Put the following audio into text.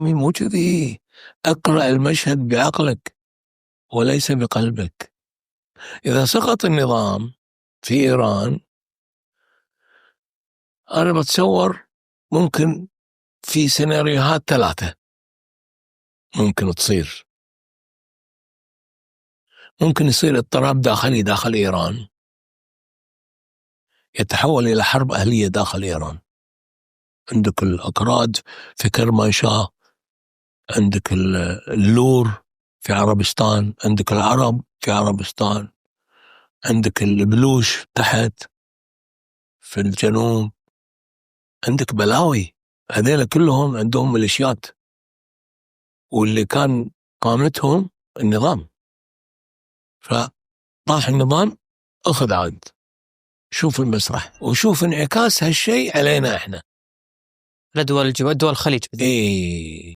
مو كذي، اقرأ المشهد بعقلك وليس بقلبك. إذا سقط النظام في إيران أنا بتصور ممكن في سيناريوهات 3 ممكن تصير. ممكن يصير اضطراب داخلي داخل إيران يتحول إلى حرب أهلية داخل إيران. عندك الأكراد في كرمانشاه، عندك اللور في عربستان، عندك العرب في عربستان، عندك البلوش تحت في الجنوب، عندك بلاوي. هذيلا كلهم عندهم ميليشيات، واللي كان قامتهم النظام، فطاح النظام أخذ عاد. شوف المسرح وشوف انعكاس هالشيء علينا احنا لدول الخليج. إيه